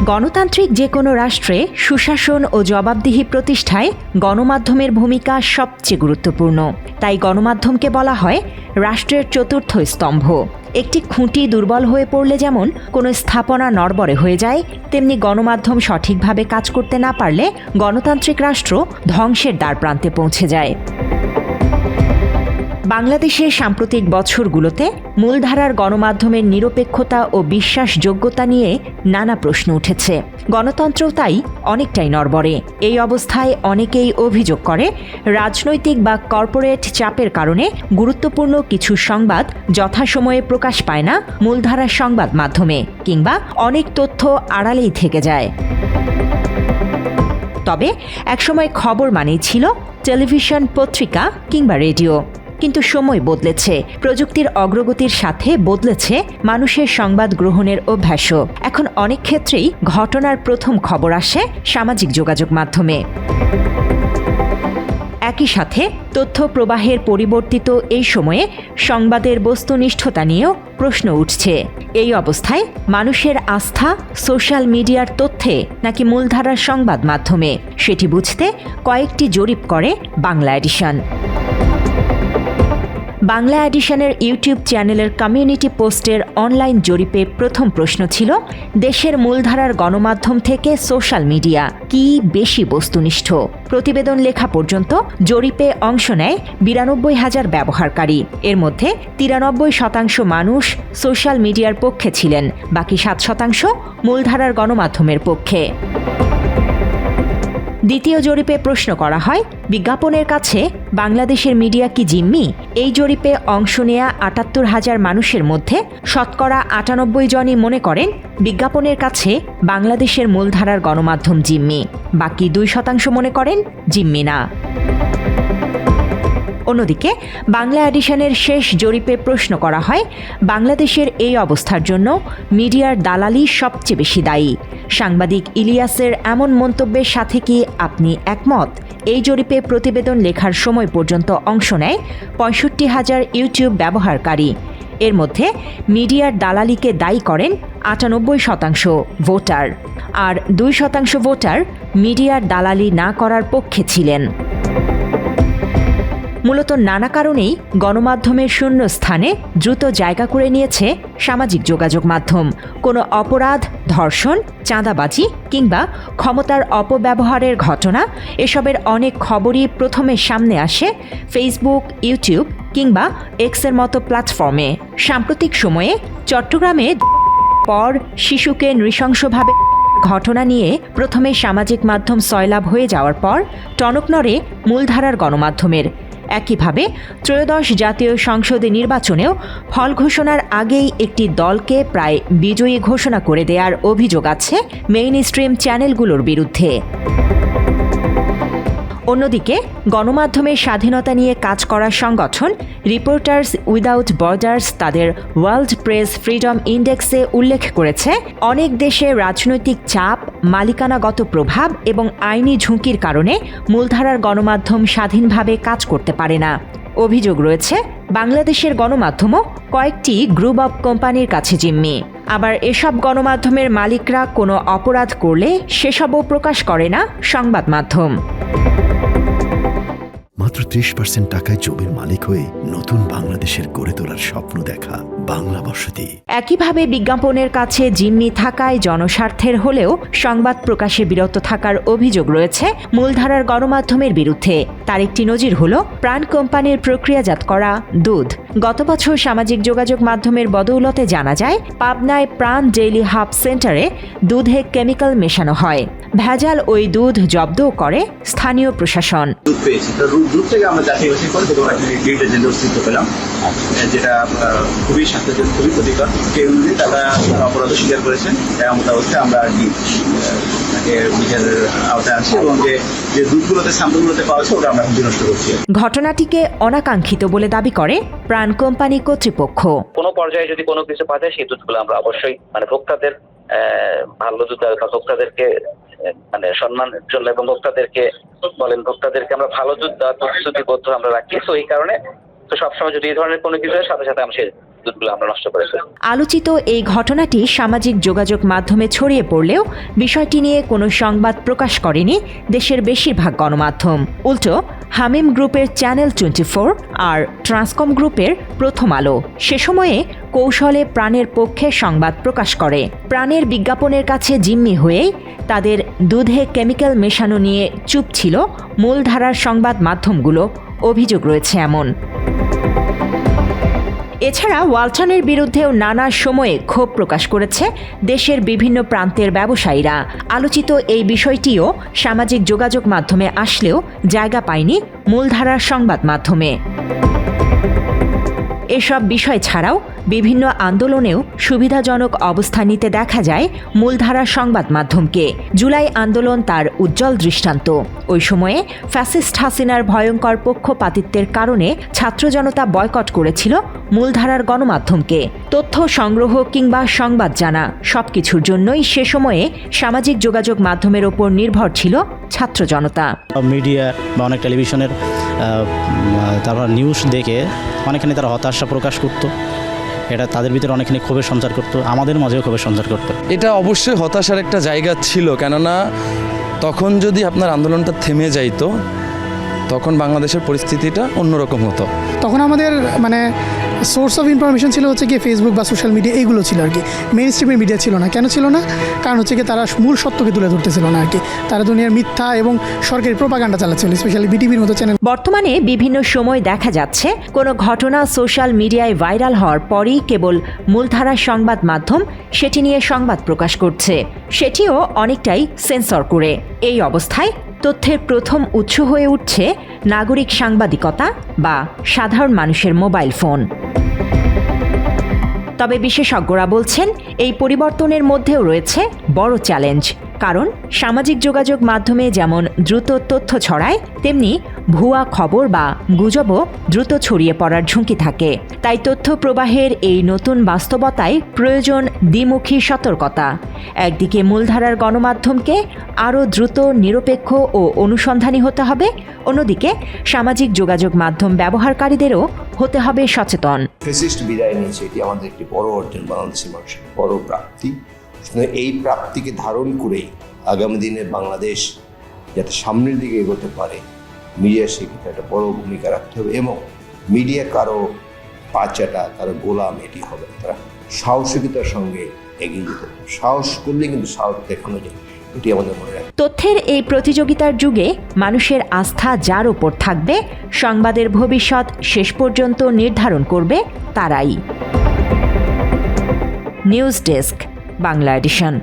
গণতান্ত্রিক যে কোনো রাষ্ট্রে সুশাসন ও জবাবদিহি প্রতিষ্ঠায় গণমাধ্যমের ভূমিকা সবচেয়ে গুরুত্বপূর্ণ। তাই গণমাধ্যমকে বলা হয় রাষ্ট্রের চতুর্থ স্তম্ভ। একটি খুঁটি দুর্বল হয়ে পড়লে যেমন কোনো স্থাপনা নড়বড়ে হয়ে যায়, তেমনি গণমাধ্যম সঠিকভাবে কাজ করতে না পারলে গণতান্ত্রিক রাষ্ট্র ধ্বংসের দ্বারপ্রান্তে পৌঁছে যায়। বাংলাদেশের সাম্প্রতিক বছরগুলোতে মূলধারার গণমাধ্যমের নিরপেক্ষতা ও বিশ্বাসযোগ্যতা নিয়ে নানা প্রশ্ন উঠেছে। গণতন্ত্রও তাই অনেকটাই নড়বড়ে। এই অবস্থায় অনেকেই অভিযোগ করে রাজনৈতিক বা কর্পোরেট চাপের কারণে গুরুত্বপূর্ণ কিছু সংবাদ যথাসময়ে প্রকাশ পায় না মূলধারার সংবাদ মাধ্যমে, কিংবা অনেক তথ্য আড়ালেই থেকে যায়। তবে একসময় খবর মানেই ছিল টেলিভিশন, পত্রিকা কিংবা রেডিও। কিন্তু সময় বদলেছে, প্রযুক্তির অগ্রগতির সাথে বদলেছে মানুষের সংবাদ গ্রহণের অভ্যাসও। এখন অনেক ক্ষেত্রেই ঘটনার প্রথম খবর আসে সামাজিক যোগাযোগ মাধ্যমে। একই সাথে তথ্য প্রবাহের পরিবর্তিত এই সময়ে সংবাদের বস্তুনিষ্ঠতা নিয়েও প্রশ্ন উঠছে। এই অবস্থায় মানুষের আস্থা সোশ্যাল মিডিয়ার তথ্যে নাকি মূলধারার সংবাদ মাধ্যমে, সেটি বুঝতে কয়েকটি জরিপ করে বাংলা এডিশন। বাংলা এডিশনের ইউটিউব চ্যানেলের কমিউনিটি পোস্টের অনলাইন জরিপে প্রথম প্রশ্ন ছিল, দেশের মূলধারার গণমাধ্যম থেকে সোশ্যাল মিডিয়া কি বেশি বস্তুনিষ্ঠ? প্রতিবেদন লেখা পর্যন্ত জরিপে অংশ নেয় ৯২,০০০ ব্যবহারকারী। এর মধ্যে ৯৩% মানুষ সোশ্যাল মিডিয়ার পক্ষে ছিলেন, বাকি ৭% মূলধারার গণমাধ্যমের পক্ষে। দ্বিতীয় জরিপে প্রশ্ন করা হয়, বিজ্ঞাপনের কাছে বাংলাদেশের মিডিয়া কি জিম্মি? এই জরিপে অংশ নেয়া ৭৮,০০০ মানুষের মধ্যে শতকরা ৯৮ জনই মনে করেন বিজ্ঞাপনের কাছে বাংলাদেশের মূলধারার গণমাধ্যম জিম্মি, বাকি ২% মনে করেন জিম্মি না। অন্যদিকে বাংলা এডিশনের শেষ জরিপে প্রশ্ন করা হয়, বাংলাদেশের এই অবস্থার জন্য মিডিয়ার দালালি সবচেয়ে বেশি দায়ী। সাংবাদিক ইলিয়াসের এমন মন্তব্যের সাথে কি আপনি একমত? এই জরিপে প্রতিবেদন লেখার সময় পর্যন্ত অংশ নেয় ৬৫,০০০ ইউটিউব ব্যবহারকারী। এর মধ্যে মিডিয়ার দালালিকে দায়ী করেন ৯৮% ভোটার, আর ২% ভোটার মিডিয়ার দালালি না করার পক্ষে ছিলেন। মূলত নানা কারণেই গণমাধ্যমের শূন্য স্থানে দ্রুত জায়গা করে নিয়েছে সামাজিক যোগাযোগ মাধ্যম। কোনো অপরাধ, ধর্ষণ, চাঁদাবাজি কিংবা ক্ষমতার অপব্যবহারের ঘটনা, এসবের অনেক খবরই প্রথমে সামনে আসে ফেসবুক, ইউটিউব কিংবা এক্সের মতো প্ল্যাটফর্মে। সাম্প্রতিক সময়ে চট্টগ্রামে পর শিশুকে নৃশংসভাবে ঘটনা নিয়ে প্রথমে সামাজিক মাধ্যম সয়লাব হয়ে যাওয়ার পর টনক নড়ে মূলধারার গণমাধ্যমের। একইভাবে ত্রয়োদশ জাতীয় সংসদ নির্বাচনেও ফল ঘোষণার আগেই একটি দলকে প্রায় বিজয়ী ঘোষণা করে দেওয়ার অভিযোগ আছে মেইনস্ট্রিম চ্যানেলগুলোর বিরুদ্ধে। অন্যদিকে গণমাধ্যমের স্বাধীনতা নিয়ে কাজ করা সংগঠন রিপোর্টার্স উইদাউট বর্ডার্স তাদের ওয়ার্ল্ড প্রেস ফ্রিডম ইন্ডেক্সে উল্লেখ করেছে, অনেক দেশে রাজনৈতিক চাপ, মালিকানাগত প্রভাব এবং আইনি ঝুঁকির কারণে মূলধারার গণমাধ্যম স্বাধীনভাবে কাজ করতে পারে না। অভিযোগ রয়েছে বাংলাদেশের গণমাধ্যমও কয়েকটি গ্রুপ অব কোম্পানির কাছে জিম্মি। আবার এসব গণমাধ্যমের মালিকরা কোনো অপরাধ করলে সেসবও প্রকাশ করে না সংবাদ মাধ্যম। মাত্র ৩০% টাকায় জমির মালিক হয়ে নতুন বাংলাদেশের গড়ে তোলার স্বপ্ন দেখা বাংলা বসতি। একইভাবে বিজ্ঞাপনের কাছে জিম্মি থাকায় জনস্বার্থের হলেও সংবাদ প্রকাশে বিরত থাকার অভিযোগ রয়েছে মূলধারার গণমাধ্যমের বিরুদ্ধে। তার একটি নজির হল প্রাণ কোম্পানির প্রক্রিয়াজাত করা দুধ। গত বছর সামাজিক যোগাযোগ মাধ্যমের বদৌলতে জানা যায়, পাবনায় প্রাণ ডেইলি হাব সেন্টারে দুধে কেমিক্যাল মেশানো হয়। ভেজাল ওই দুধ জব্দও করে স্থানীয় প্রশাসন। দুধ থেকে আমরা যাচাই বাছাই করে ডিটারজেন্ট অস্তিত্ব পেলাম, যেটা খুবই স্বাস্থ্যের খুবই ক্ষতিকর। সেই অনুযায়ী তারা অপরাধ স্বীকার করেছেন। এমন অবস্থায় আমরা আর কি তাকে বিচার আওতায় আছি এবং যে দুধগুলোতে স্যাম্পলগুলোতে পাওয়া যাচ্ছে ওটা আমরা বিনষ্ট করছি। ঘটনাটিকে অনাকাঙ্ক্ষিত বলে দাবি করে প্রাণ কোম্পানি কর্তৃপক্ষ। কোনো পর্যায়ে যদি কোনো কিছু পাওয়া যায় সেই দুধগুলো আমরা অবশ্যই ভোক্তাদের ভালো দুধ বা ভোক্তাদেরকে সম্মানের জন্য এবং ভোক্তাদেরকে আমরা ভালো দুধ প্রতিশ্রুতিবদ্ধ আমরা রাখি। তো এই কারণে তো সবসময় যদি এই ধরনের কোনো কিছু হয় সাথে সাথে আমরা সেই বিদ্যুৎগুলো আমরা নষ্ট করে ফেলি। আলোচিত এই ঘটনাটি সামাজিক যোগাযোগ মাধ্যমে ছড়িয়ে পড়লেও বিষয়টি নিয়ে কোনো সংবাদ প্রকাশ করেনি দেশের বেশিরভাগ গণমাধ্যম। উল্টো হামিম গ্রুপের চ্যানেল 24 আর ট্রান্সকম গ্রুপের প্রথম আলো সে সময়ে কৌশলে প্রাণের পক্ষে সংবাদ প্রকাশ করে। প্রাণের বিজ্ঞাপনের কাছে জিম্মি হয়েই তাদের দুধে কেমিক্যাল মেশানো নিয়ে চুপ ছিল মূলধারার সংবাদ মাধ্যমগুলো, অভিযোগ রয়েছে এমন। এছাড়া ওয়ালটনের বিরুদ্ধেও নানা সময়ে ক্ষোভ প্রকাশ করেছে দেশের বিভিন্ন প্রান্তের ব্যবসায়ীরা। আলোচিত এই বিষয়টিও সামাজিক যোগাযোগ মাধ্যমে আসলেও জায়গা পায়নি মূলধারার সংবাদ মাধ্যমে। এসব বিষয় ছাড়াও বিভিন্ন আন্দোলনেও সুবিধাজনক অবস্থান নিতে দেখা যায় মূলধারার সংবাদ মাধ্যমকে। জুলাই আন্দোলন তার উজ্জ্বল দৃষ্টান্ত। ওই সময়ে ফ্যাসিস্ট হাসিনার ভয়ঙ্কর পক্ষপাতিত্বের কারণে ছাত্র জনতা বয়কট করেছিল মূলধারার গণমাধ্যমকে। তথ্য সংগ্রহ কিংবা সংবাদ জানা সবকিছুর জন্যই সে সময়ে সামাজিক যোগাযোগ মাধ্যমের ওপর নির্ভর ছিল ছাত্র জনতা। মিডিয়া বা অনেক টেলিভিশনের তারপর নিউজ দেখে অনেকখানি তারা হতাশা প্রকাশ করতো। এটা তাদের ভিতরে অনেকখানি ক্ষোভের সঞ্চার করতো, আমাদের মাঝেও ক্ষোভের সঞ্চার করতো। এটা অবশ্যই হতাশার একটা জায়গা ছিল, কেননা তখন যদি আপনার আন্দোলনটা থেমে যাইতো তখন বাংলাদেশের পরিস্থিতিটা অন্যরকম হতো। তখন আমাদের সোর্স অফ ইনফরমেশন ছিল হচ্ছে গিয়ে ফেসবুক বা সোশ্যাল মিডিয়া, এইগুলো ছিল আর কি। মেইন স্ট্রিমের মিডিয়া ছিল না। কেন ছিল না? কারণ হচ্ছে কি তারা মূল সত্যকে তুলে ধরতেছিল না আর কি। তারা দুনিয়ার মিথ্যা এবং সরকারি প্রোপাগান্ডা চালাচ্ছিল, স্পেশালি বিটিভির মতো চ্যানেল। বর্তমানে বিভিন্ন সময় দেখা যাচ্ছে কোনো ঘটনা সোশ্যাল মিডিয়ায় ভাইরাল হওয়ার পরই কেবল মূলধারার সংবাদ মাধ্যম সেটি নিয়ে সংবাদ প্রকাশ করছে, সেটিও অনেকটাই সেন্সর করে। এই অবস্থায় তথ্যের প্রথম উৎস হয়ে উঠছে নাগরিক সাংবাদিকতা বা সাধারণ মানুষের মোবাইল ফোন। তবে বিশেষজ্ঞরা বলছেন এই পরিবর্তনের মধ্যেও রয়েছে বড় চ্যালেঞ্জ। কারণ সামাজিক যোগাযোগ মাধ্যমে যেমন দ্রুত তথ্য ছড়ায়, তেমনি ভুয়া খবর বা গুজবও দ্রুত ছড়িয়ে পড়ার ঝুঁকি থাকে। তাই তথ্য প্রবাহের এই নতুন বাস্তবতায় প্রয়োজন দ্বিমুখী সতর্কতা। একদিকে মূলধারার গণমাধ্যমকে আরও দ্রুত, নিরপেক্ষ ও অনুসন্ধানী হতে হবে, অন্যদিকে সামাজিক যোগাযোগ মাধ্যম ব্যবহারকারীদেরও হতে হবে সচেতন। ফ্যাসিস্ট বিদায় নিয়েছে, এটি আমাদের একটি বড় অর্জন, বাংলাদেশের মানুষের বড় প্রাপ্তি। এই প্রাপ্তিকে ধারণ করেই আগামী দিনে বাংলাদেশ যাতে সামনের দিকে এগোতে পারে, মিডিয়া সেক্ষেত্রে একটা বড় ভূমিকা রাখতে হবে। এবং মিডিয়া কারো পাচাটা, কারো গোলাম এটি হবে। তারা সাহসিকতার সঙ্গে এগিয়ে যেতে হবে। সাহস করলে কিন্তু সাহস দেখানো যায়, এটি আমাদের মনে রাখতে। তথ্যের এই প্রতিযোগিতার যুগে মানুষের আস্থা যার উপর থাকবে, সংবাদের ভবিষ্যৎ শেষ পর্যন্ত নির্ধারণ করবে তারাই। News desk, Bangla addition.